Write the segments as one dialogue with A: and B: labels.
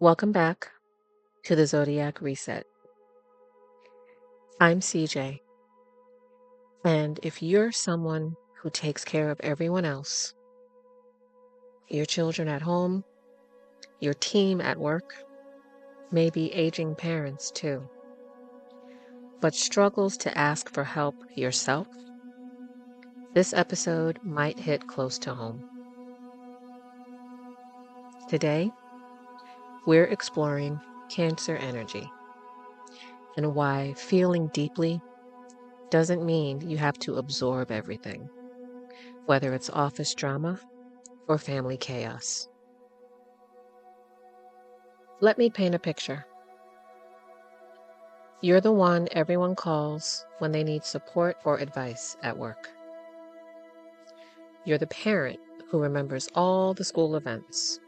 A: Welcome back to the Zodiac Reset. I'm CJ, and if you're someone who takes care of everyone else, your children at home, your team at work, maybe aging parents too, but struggles to ask for help yourself, this episode might hit close to home. Today, we're exploring Cancer energy and why feeling deeply doesn't mean you have to absorb everything, whether it's office drama or family chaos. Let me paint a picture. You're the one everyone calls when they need support or advice at work. You're the parent who remembers all the school events.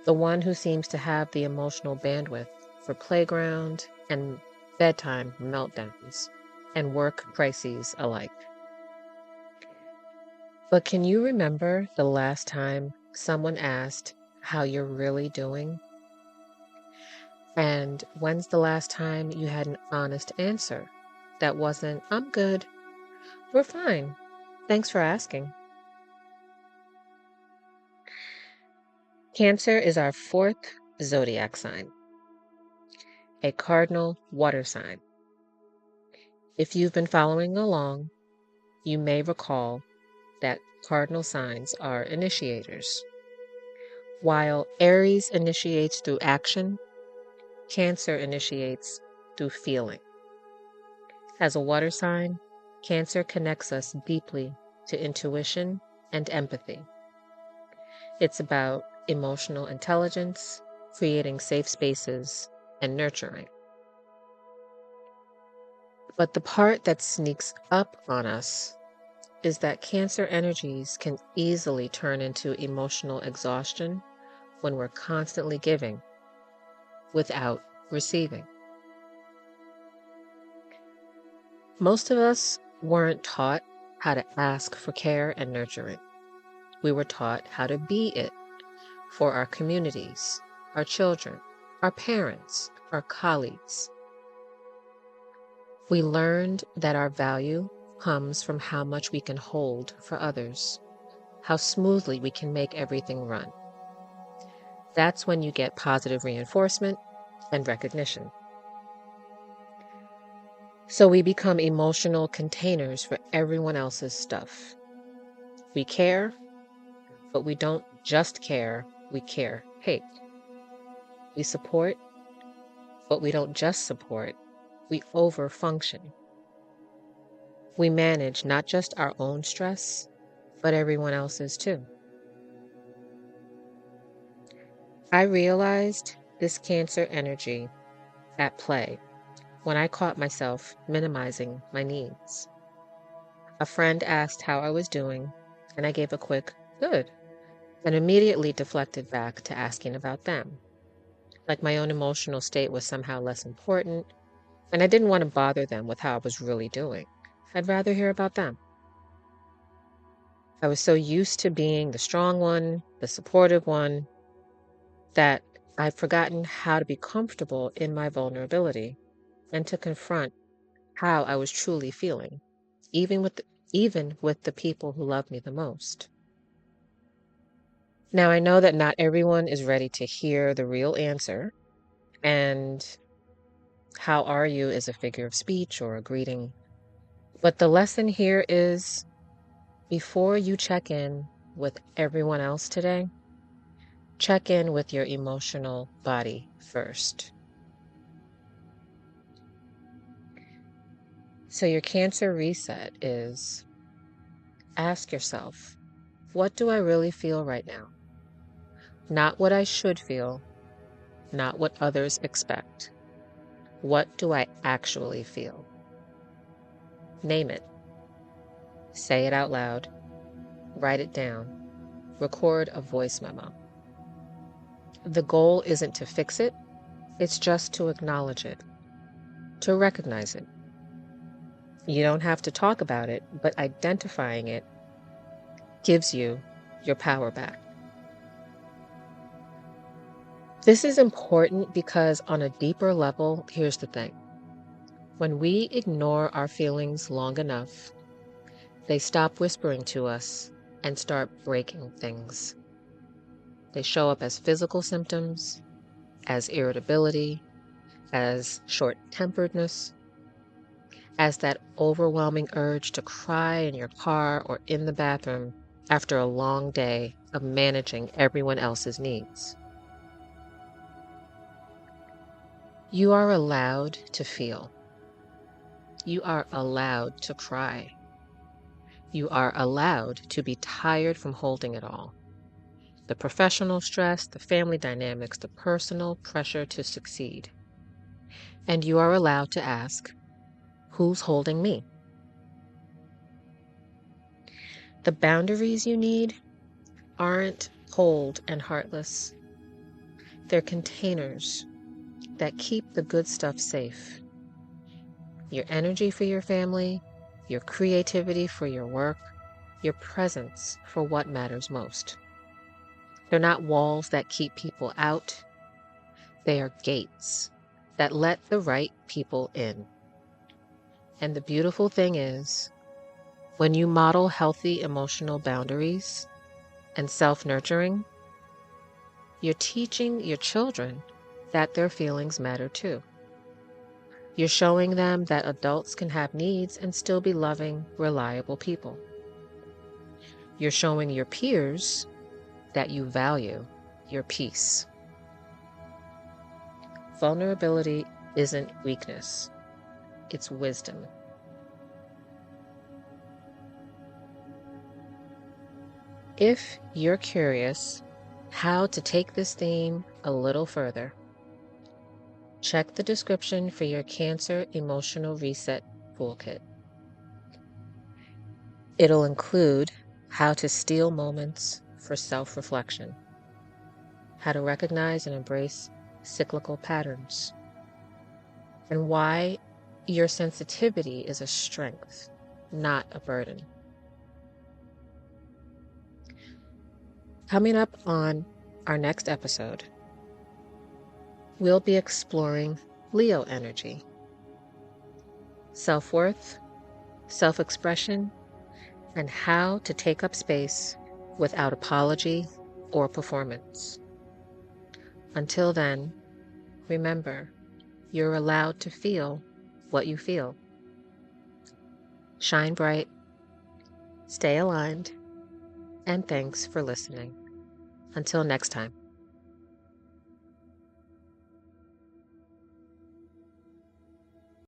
A: The one who seems to have the emotional bandwidth for playground and bedtime meltdowns and work crises alike. But can you remember the last time someone asked how you're really doing? And when's the last time you had an honest answer that wasn't, "I'm good, we're fine, thanks for asking"? Cancer is our fourth zodiac sign, a cardinal water sign. If you've been following along, you may recall that cardinal signs are initiators. While Aries initiates through action, Cancer initiates through feeling. As a water sign, Cancer connects us deeply to intuition and empathy. It's about emotional intelligence, creating safe spaces, and nurturing. But the part that sneaks up on us is that Cancer energies can easily turn into emotional exhaustion when we're constantly giving without receiving. Most of us weren't taught how to ask for care and nurturing. We were taught how to be it for our communities, our children, our parents, our colleagues. We learned that our value comes from how much we can hold for others, how smoothly we can make everything run. That's when you get positive reinforcement and recognition. So we become emotional containers for everyone else's stuff. We care, but we don't just care, we hate. We support, but we don't just support, we overfunction. We manage not just our own stress, but everyone else's too. I realized this Cancer energy at play when I caught myself minimizing my needs. A friend asked how I was doing, and I gave a quick, "Good," and immediately deflected back to asking about them. Like my own emotional state was somehow less important, and I didn't want to bother them with how I was really doing. I'd rather hear about them. I was so used to being the strong one, the supportive one, that I've forgotten how to be comfortable in my vulnerability and to confront how I was truly feeling, even with the people who love me the most. Now, I know that not everyone is ready to hear the real answer, and how are you is a figure of speech or a greeting. But the lesson here is, before you check in with everyone else today, check in with your emotional body first. So your Cancer reset is, ask yourself, what do I really feel right now? Not what I should feel, not what others expect. What do I actually feel? Name it. Say it out loud. Write it down. Record a voice memo. The goal isn't to fix it, it's just to acknowledge it, to recognize it. You don't have to talk about it, but identifying it gives you your power back. This is important because on a deeper level, here's the thing. When we ignore our feelings long enough, they stop whispering to us and start breaking things. They show up as physical symptoms, as irritability, as short-temperedness, as that overwhelming urge to cry in your car or in the bathroom after a long day of managing everyone else's needs. You are allowed to feel. You are allowed to cry. You are allowed to be tired from holding it all. The professional stress, the family dynamics, the personal pressure to succeed. And you are allowed to ask, who's holding me? The boundaries you need aren't cold and heartless. They're containers that keep the good stuff safe. Your energy for your family, your creativity for your work, your presence for what matters most. They're not walls that keep people out. They are gates that let the right people in. And the beautiful thing is, when you model healthy emotional boundaries and self-nurturing, you're teaching your children that their feelings matter too. You're showing them that adults can have needs and still be loving, reliable people. You're showing your peers that you value your peace. Vulnerability isn't weakness, it's wisdom. If you're curious how to take this theme a little further, check the description for your Cancer Emotional Reset Toolkit. It'll include how to steal moments for self-reflection, how to recognize and embrace cyclical patterns, and why your sensitivity is a strength, not a burden. Coming up on our next episode, we'll be exploring Leo energy, self-worth, self-expression, and how to take up space without apology or performance. Until then, remember, you're allowed to feel what you feel. Shine bright, stay aligned, and thanks for listening. Until next time.